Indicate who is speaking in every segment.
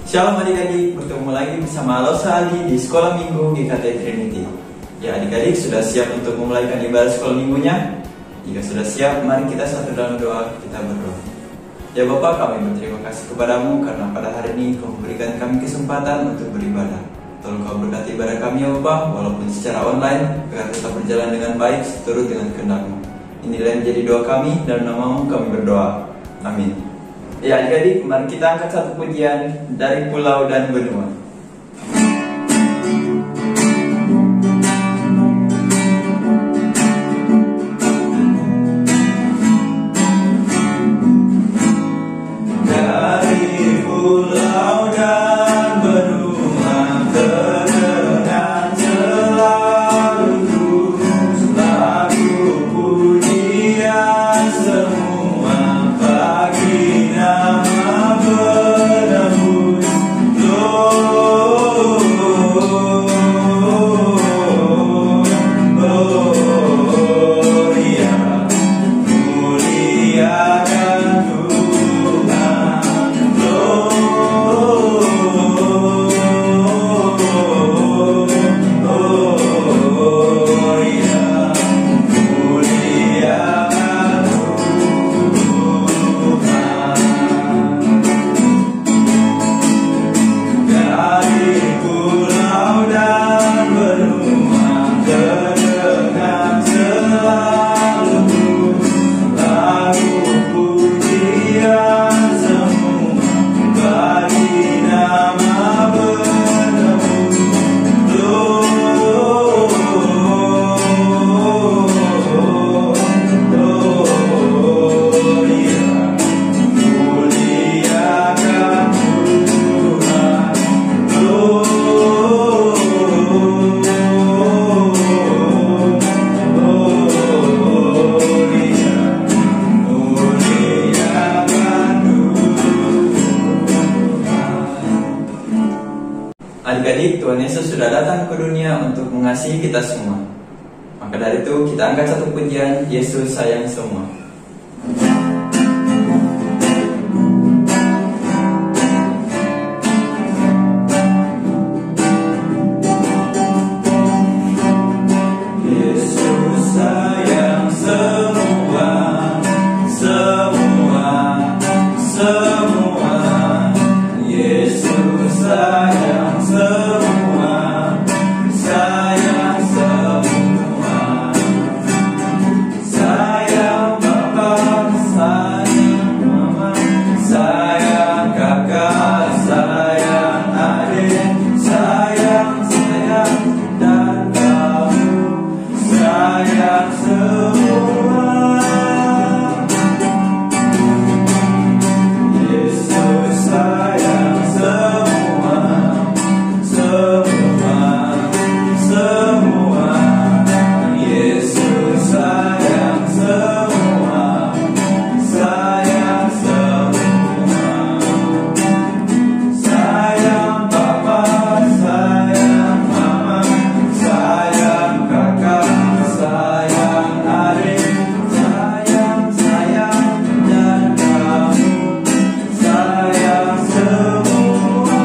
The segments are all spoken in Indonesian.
Speaker 1: Shalom adik-adik, bertemu lagi bersama Alosa Ali di Sekolah Minggu GKT Trinity. Ya adik-adik, sudah siap untuk memulaikan ibadah sekolah minggunya? Jika sudah siap, mari kita satu dalam doa, kita berdoa. Ya Bapa, kami berterima kasih kepadamu karena pada hari ini Kau memberikan kami kesempatan untuk beribadah. Tolong Kau berkati ibadah kami ya Bapa, walaupun secara online, agar tetap berjalan dengan baik seturut dengan kehendak-Mu. Inilah yang menjadi doa kami, dalam nama-Mu kami berdoa. Amin. Ya adik-adik, mari kita angkat satu pujian dari pulau dan benua. Dari pulau dan benua terdengar selalu terus lagu pujian semua bagi nama penebus. Gloria, muliakan Tuhan. Gloria, muliakan Tuhan. Dari pulau dan benua terdengar selalu lagu pujian semua bagi nama penebus. Gloria, muliakan Tuhan. Adik-adik, Tuhan Yesus sudah datang ke dunia untuk mengasihi kita semua. Maka dari itu kita angkat satu pujian, Yesus sayang semua. Yesus sayang semua, semua, semua. Yesus sayang semua, sayang semua. Sayang Bapa, sayang Mama, sayang kakak, sayang adik, sayang dan kamu, sayang semua. Yesus sayang semua, semua, semua. Yesus sayang semua, sayang semua. Sayang Papa, sayang Mama, sayang kakak, sayang adik, sayang dan kamu, sayang semua.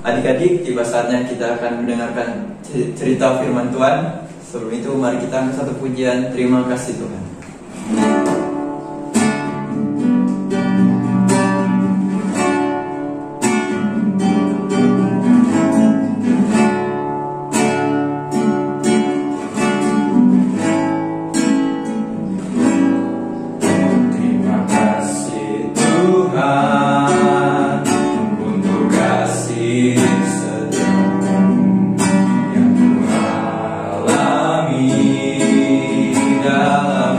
Speaker 1: Adik-adik, tiba saatnya kita akan mendengarkan cerita firman Tuhan. Sebelum itu mari kita angkat satu pujian, terima kasih Tuhan. Terima kasih Tuhan untuk kasih setiamu yang Ku alami dalam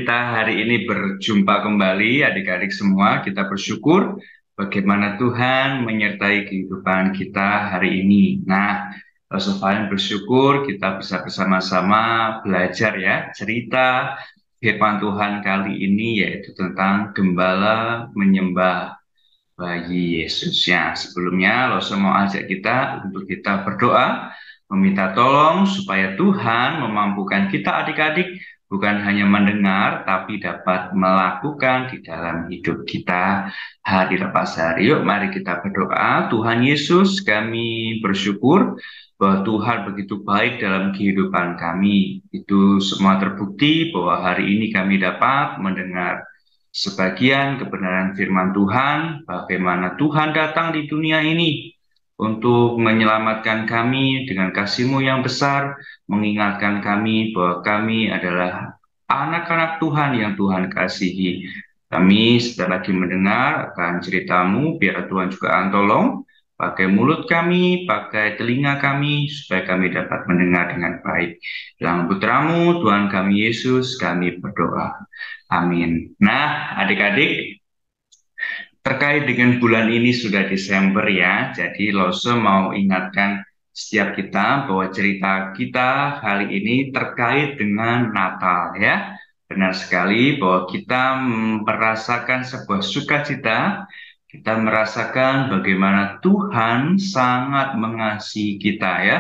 Speaker 2: kita hari ini berjumpa kembali, adik-adik semua. Kita bersyukur bagaimana Tuhan menyertai kehidupan kita hari ini. Nah, selain bersyukur, kita bisa bersama-sama belajar ya, cerita firman Tuhan kali ini yaitu tentang gembala menyembah bagi Yesus. Ya, sebelumnya Loso mau ajak kita untuk kita berdoa, meminta tolong supaya Tuhan memampukan kita adik-adik bukan hanya mendengar, tapi dapat melakukan di dalam hidup kita hari lepas hari. Yuk, mari kita berdoa. Tuhan Yesus, kami bersyukur bahwa Tuhan begitu baik dalam kehidupan kami. Itu semua terbukti bahwa hari ini kami dapat mendengar sebagian kebenaran firman Tuhan, bagaimana Tuhan datang di dunia ini untuk menyelamatkan kami dengan kasih-Mu yang besar, mengingatkan kami bahwa kami adalah anak-anak Tuhan yang Tuhan kasihi. Kami setelah lagi mendengar akan cerita-Mu, biar Tuhan juga tolong pakai mulut kami, pakai telinga kami, supaya kami dapat mendengar dengan baik. Dalam putra-Mu, Tuhan kami Yesus, kami berdoa. Amin. Nah, adik-adik, terkait dengan bulan ini sudah Desember ya, jadi Lose mau ingatkan setiap kita bahwa cerita kita kali ini terkait dengan Natal ya. Benar sekali bahwa kita merasakan sebuah sukacita, kita merasakan bagaimana Tuhan sangat mengasihi kita ya.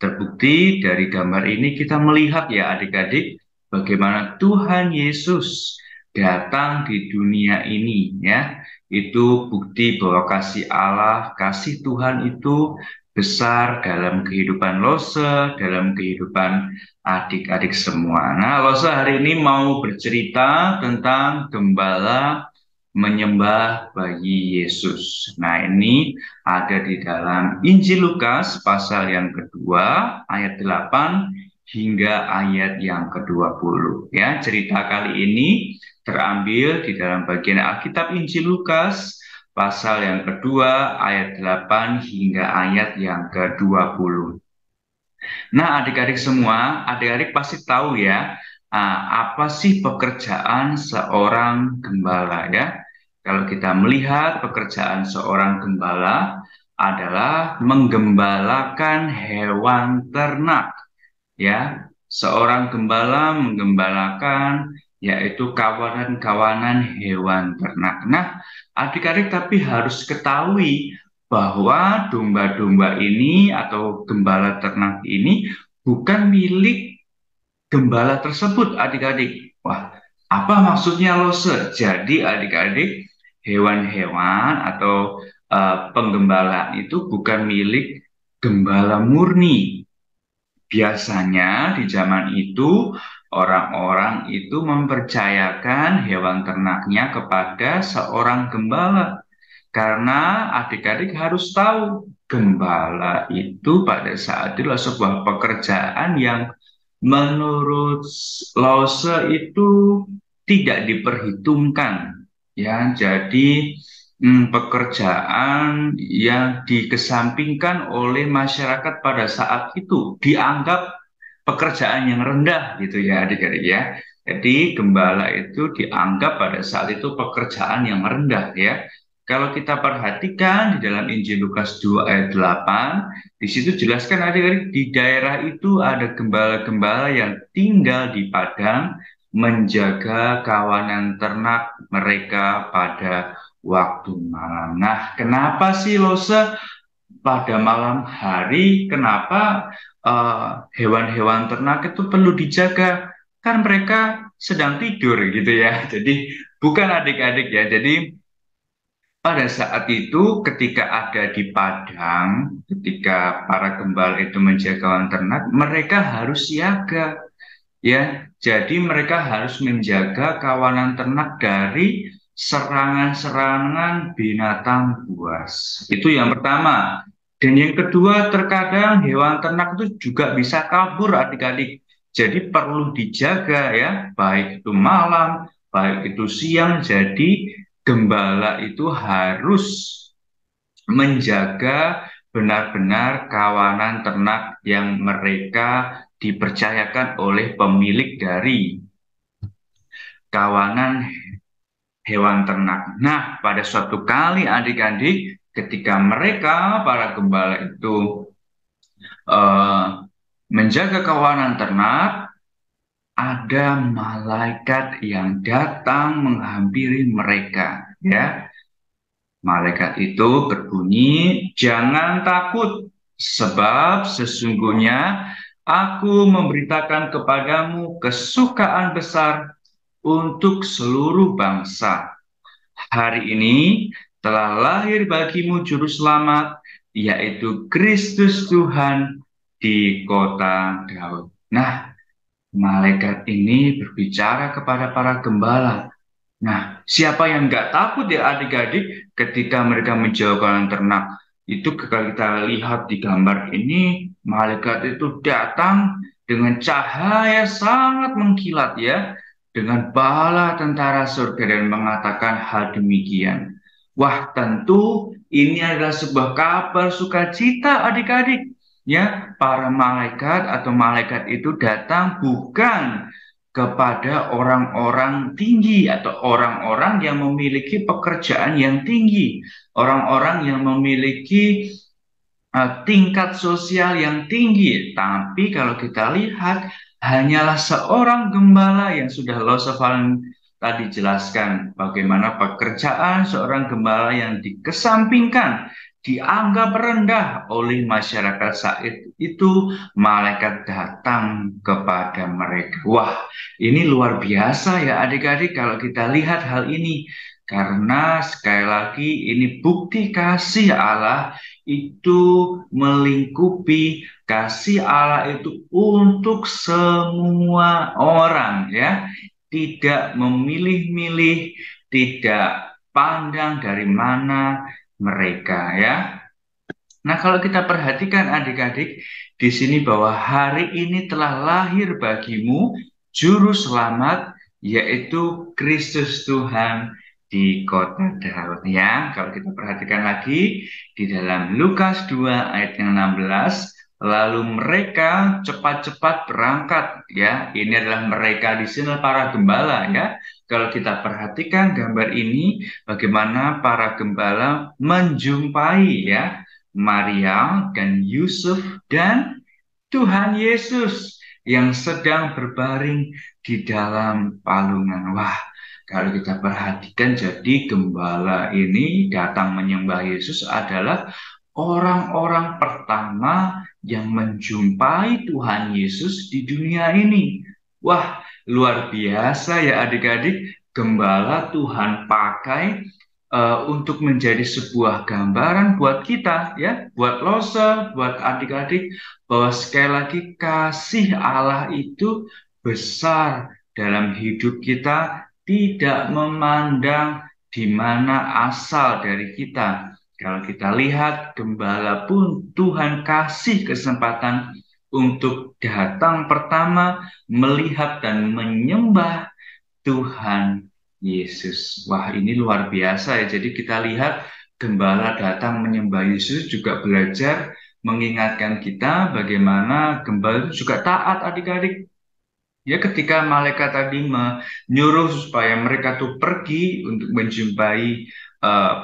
Speaker 2: Terbukti dari gambar ini kita melihat ya adik-adik, bagaimana Tuhan Yesus datang di dunia ini ya. Itu bukti bahwa kasih Allah, kasih Tuhan itu besar dalam kehidupan Lose, dalam kehidupan adik-adik semua. Nah, Lose hari ini mau bercerita tentang gembala menyembah bagi Yesus. Nah, ini ada di dalam Injil Lukas pasal yang kedua, ayat 8 hingga ayat yang ke-20. Ya, cerita kali ini terambil di dalam bagian Alkitab Injil Lukas pasal yang kedua ayat 8 hingga ayat yang ke-20. Nah, adik-adik semua, adik-adik pasti tahu ya, apa sih pekerjaan seorang gembala ya? Kalau kita melihat pekerjaan seorang gembala adalah menggembalakan hewan ternak ya. Seorang gembala menggembalakan yaitu kawanan-kawanan hewan ternak. Nah, adik-adik tapi harus ketahui bahwa domba-domba ini atau gembala ternak ini bukan milik gembala tersebut, adik-adik. Wah, apa maksudnya Lose? Jadi adik-adik, hewan-hewan atau penggembalaan itu bukan milik gembala murni. Biasanya di zaman itu orang-orang itu mempercayakan hewan ternaknya kepada seorang gembala. Karena adik-adik harus tahu gembala itu pada saat itu adalah sebuah pekerjaan yang menurut Lause itu tidak diperhitungkan ya. Jadi pekerjaan yang dikesampingkan oleh masyarakat pada saat itu dianggap pekerjaan yang rendah gitu ya adik-adik ya. Jadi gembala itu dianggap pada saat itu pekerjaan yang rendah ya. Kalau kita perhatikan di dalam Injil Lukas 2 ayat 8, di situ jelaskan adik-adik di daerah itu ada gembala-gembala yang tinggal di padang menjaga kawanan ternak mereka pada waktu malam. Nah, kenapa sih Lose pada malam hari? Kenapa hewan-hewan ternak itu perlu dijaga? Kan mereka sedang tidur gitu ya. Jadi bukan adik-adik ya. Jadi pada saat itu ketika ada di padang, ketika para gembala itu menjaga hewan ternak, mereka harus siaga ya. Jadi mereka harus menjaga kawanan ternak dari serangan-serangan binatang buas. Itu yang pertama. Dan yang kedua, terkadang hewan ternak itu juga bisa kabur adik-adik. Jadi perlu dijaga ya, baik itu malam, baik itu siang. Jadi gembala itu harus menjaga benar-benar kawanan ternak yang mereka dipercayakan oleh pemilik dari kawanan hewan ternak. Nah, pada suatu kali adik-adik, ketika mereka para gembala itu eh, menjaga kawanan ternak, ada malaikat yang datang menghampiri mereka, ya. Malaikat itu berbunyi, "Jangan takut, sebab sesungguhnya aku memberitakan kepadamu kesukaan besar untuk seluruh bangsa. Hari ini telah lahir bagimu juru selamat, yaitu Kristus Tuhan di kota Daud." Nah, malaikat ini berbicara kepada para gembala. Nah, siapa yang nggak takut ya adik-adik ketika mereka menjauhkan ternak? Itu kalau kita lihat di gambar ini, malaikat itu datang dengan cahaya sangat mengkilat ya, dengan bala tentara surga dan mengatakan hal demikian. Wah, tentu ini adalah sebuah kabar sukacita adik-adik. Ya, para malaikat atau malaikat itu datang bukan kepada orang-orang tinggi atau orang-orang yang memiliki pekerjaan yang tinggi, orang-orang yang memiliki tingkat sosial yang tinggi. Tapi kalau kita lihat, hanyalah seorang gembala yang sudah Losofalen tadi jelaskan bagaimana pekerjaan seorang gembala yang dikesampingkan, dianggap rendah oleh masyarakat saat itu, malaikat datang kepada mereka. Wah, ini luar biasa ya adik-adik kalau kita lihat hal ini. Karena sekali lagi ini bukti kasih Allah itu melingkupi, kasih Allah itu untuk semua orang ya, tidak memilih-milih, tidak pandang dari mana mereka ya. Nah, kalau kita perhatikan adik-adik di sini bahwa hari ini telah lahir bagimu juru selamat, yaitu Kristus Tuhan di kota Daud ya. Kalau kita perhatikan lagi di dalam Lukas 2 ayat yang 16, lalu mereka cepat-cepat berangkat ya. Ini adalah mereka di sini para gembala ya. Kalau kita perhatikan gambar ini, bagaimana para gembala menjumpai ya Maria dan Yusuf dan Tuhan Yesus yang sedang berbaring di dalam palungan. Wah, kalau kita perhatikan, jadi gembala ini datang menyembah Yesus adalah orang-orang pertama yang menjumpai Tuhan Yesus di dunia ini. Wah, luar biasa ya adik-adik, gembala Tuhan pakai untuk menjadi sebuah gambaran buat kita ya, buat Lose, buat adik-adik, bahwa sekali lagi kasih Allah itu besar dalam hidup kita, tidak memandang di mana asal dari kita. Kalau kita lihat, gembala pun Tuhan kasih kesempatan untuk datang pertama, melihat dan menyembah Tuhan Yesus. Wah, ini luar biasa ya. Jadi kita lihat gembala datang menyembah Yesus juga belajar mengingatkan kita bagaimana gembala itu juga taat adik-adik. Ya, ketika malaikat tadi menyuruh supaya mereka tuh pergi untuk menjumpai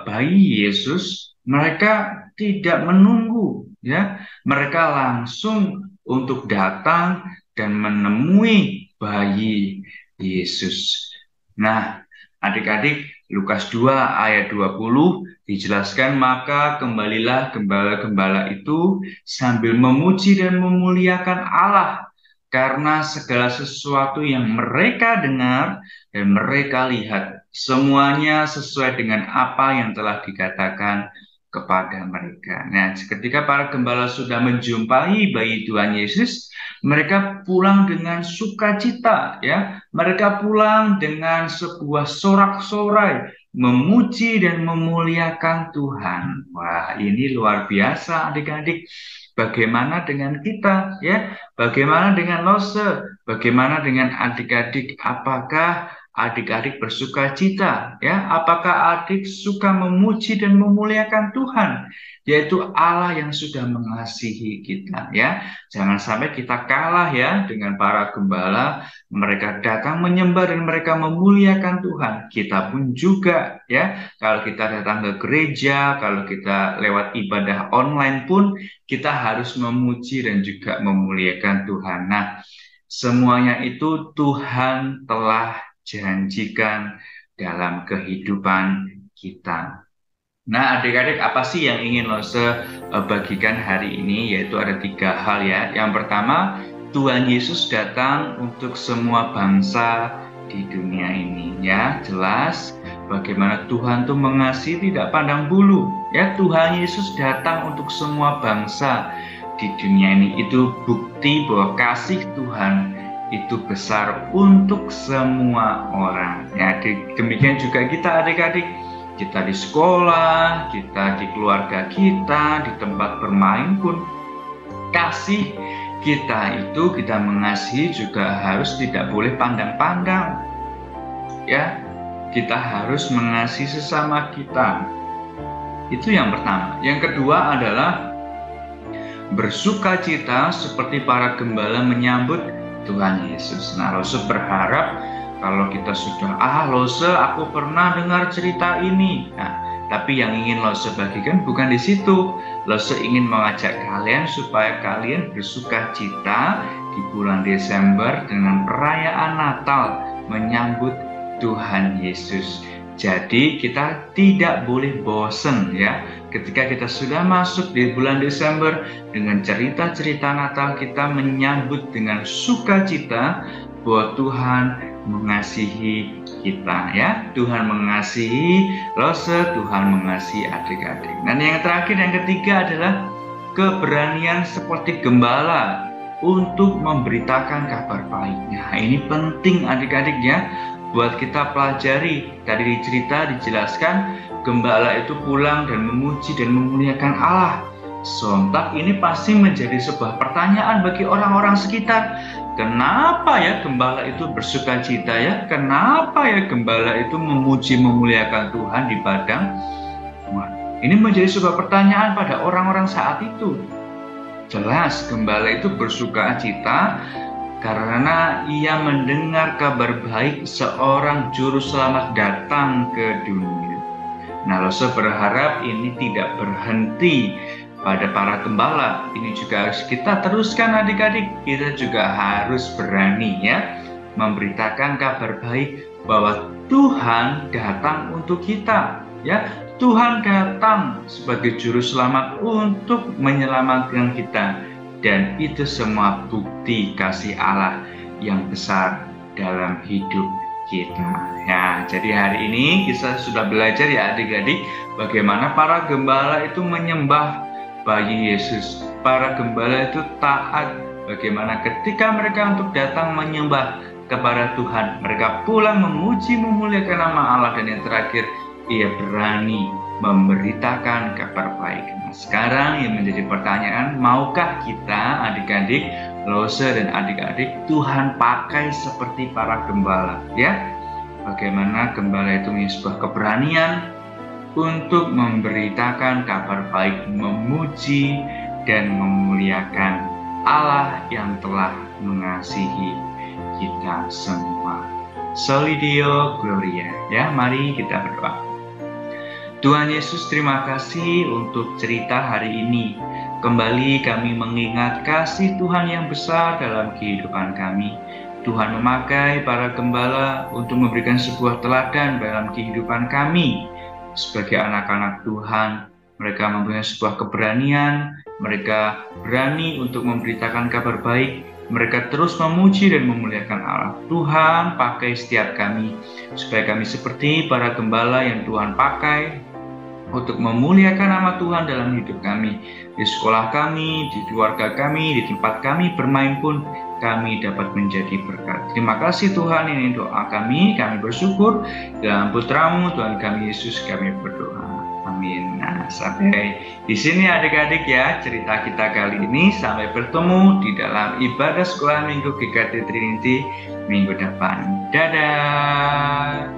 Speaker 2: bayi Yesus, mereka tidak menunggu, ya, mereka langsung untuk datang dan menemui bayi Yesus. Nah, adik-adik, Lukas 2 ayat 20 dijelaskan, maka kembalilah gembala-gembala itu sambil memuji dan memuliakan Allah karena segala sesuatu yang mereka dengar dan mereka lihat, semuanya sesuai dengan apa yang telah dikatakan kepada mereka. Nah, ketika para gembala sudah menjumpai bayi Tuhan Yesus, mereka pulang dengan sukacita, ya. Mereka pulang dengan sebuah sorak-sorai, memuji dan memuliakan Tuhan. Wah, ini luar biasa adik-adik. Bagaimana dengan kita, ya? Bagaimana dengan Lose? Bagaimana dengan adik-adik? Apakah adik-adik bersuka cita, ya? Apakah adik suka memuji dan memuliakan Tuhan, yaitu Allah yang sudah mengasihi kita, ya? Jangan sampai kita kalah ya dengan para gembala, mereka datang menyembah dan mereka memuliakan Tuhan. Kita pun juga, ya, kalau kita datang ke gereja, kalau kita lewat ibadah online pun kita harus memuji dan juga memuliakan Tuhan. Nah, semuanya itu Tuhan telah janjikan dalam kehidupan kita. Nah, adik-adik, apa sih yang ingin Lose bagikan hari ini? Yaitu ada 3 hal ya. Yang pertama, Tuhan Yesus datang untuk semua bangsa di dunia ini, ya. Jelas bagaimana Tuhan tuh mengasihi tidak pandang bulu, ya. Tuhan Yesus datang untuk semua bangsa di dunia ini. Itu bukti bahwa kasih Tuhan itu besar untuk semua orang. Ya, demikian juga kita adik-adik, kita di sekolah, kita di keluarga kita, di tempat bermain pun, kasih kita itu kita mengasihi juga harus tidak boleh pandang-pandang. Ya, kita harus mengasihi sesama kita. Itu yang pertama. Yang kedua adalah bersuka cita seperti para gembala menyambut Tuhan Yesus. Nah, Lose berharap kalau kita sudah, Lose, aku pernah dengar cerita ini. Nah, tapi yang ingin Lose bagikan bukan di situ. Lose ingin mengajak kalian supaya kalian bersuka cita di bulan Desember dengan perayaan Natal menyambut Tuhan Yesus. Jadi kita tidak boleh bosan ya. Ketika kita sudah masuk di bulan Desember dengan cerita-cerita Natal, kita menyambut dengan sukacita bahwa Tuhan mengasihi kita ya. Tuhan mengasihi Lose, Tuhan mengasihi adik-adik. Dan yang terakhir, yang ketiga adalah keberanian seperti gembala untuk memberitakan kabar baik. Nah, ini penting adik-adik ya, buat kita pelajari. Tadi di cerita dijelaskan gembala itu pulang dan memuji dan memuliakan Allah. Sontak ini pasti menjadi sebuah pertanyaan bagi orang-orang sekitar. Kenapa ya gembala itu bersuka cita ya? Kenapa ya gembala itu memuji memuliakan Tuhan di padang? Wah, ini menjadi sebuah pertanyaan pada orang-orang saat itu. Jelas gembala itu bersuka cita karena ia mendengar kabar baik seorang juru selamat datang ke dunia. Nah, Lose berharap ini tidak berhenti pada para gembala. Ini juga harus kita teruskan adik-adik. Kita juga harus berani ya memberitakan kabar baik bahwa Tuhan datang untuk kita ya. Tuhan datang sebagai juru selamat untuk menyelamatkan kita. Dan itu semua bukti kasih Allah yang besar dalam hidup kita. Ya, jadi hari ini kita sudah belajar ya adik-adik, bagaimana para gembala itu menyembah bayi Yesus. Para gembala itu taat, bagaimana ketika mereka untuk datang menyembah kepada Tuhan, mereka pulang memuji memuliakan nama Allah. Dan yang terakhir, ia berani memberitakan kabar baik. Nah, sekarang yang menjadi pertanyaan, maukah kita adik-adik, Lose dan adik-adik, Tuhan pakai seperti para gembala ya? Bagaimana gembala itu punya sebuah keberanian untuk memberitakan kabar baik, memuji dan memuliakan Allah yang telah mengasihi kita semua. Soli Deo Gloria ya, mari kita berdoa. Tuhan Yesus, terima kasih untuk cerita hari ini. Kembali kami mengingat kasih Tuhan yang besar dalam kehidupan kami. Tuhan memakai para gembala untuk memberikan sebuah teladan dalam kehidupan kami. Sebagai anak-anak Tuhan, mereka mempunyai sebuah keberanian, mereka berani untuk memberitakan kabar baik, mereka terus memuji dan memuliakan Allah. Tuhan pakai setiap kami, supaya kami seperti para gembala yang Tuhan pakai untuk memuliakan nama Tuhan dalam hidup kami. Di sekolah kami, di keluarga kami, di tempat kami bermain pun, kami dapat menjadi berkat. Terima kasih Tuhan, ini doa kami bersyukur dalam Putra-Mu Tuhan kami Yesus kami berdoa. Amin. Nah, sampai di sini adik-adik ya cerita kita kali ini. Sampai bertemu di dalam ibadah sekolah minggu GKT Trinity minggu depan. Dadah!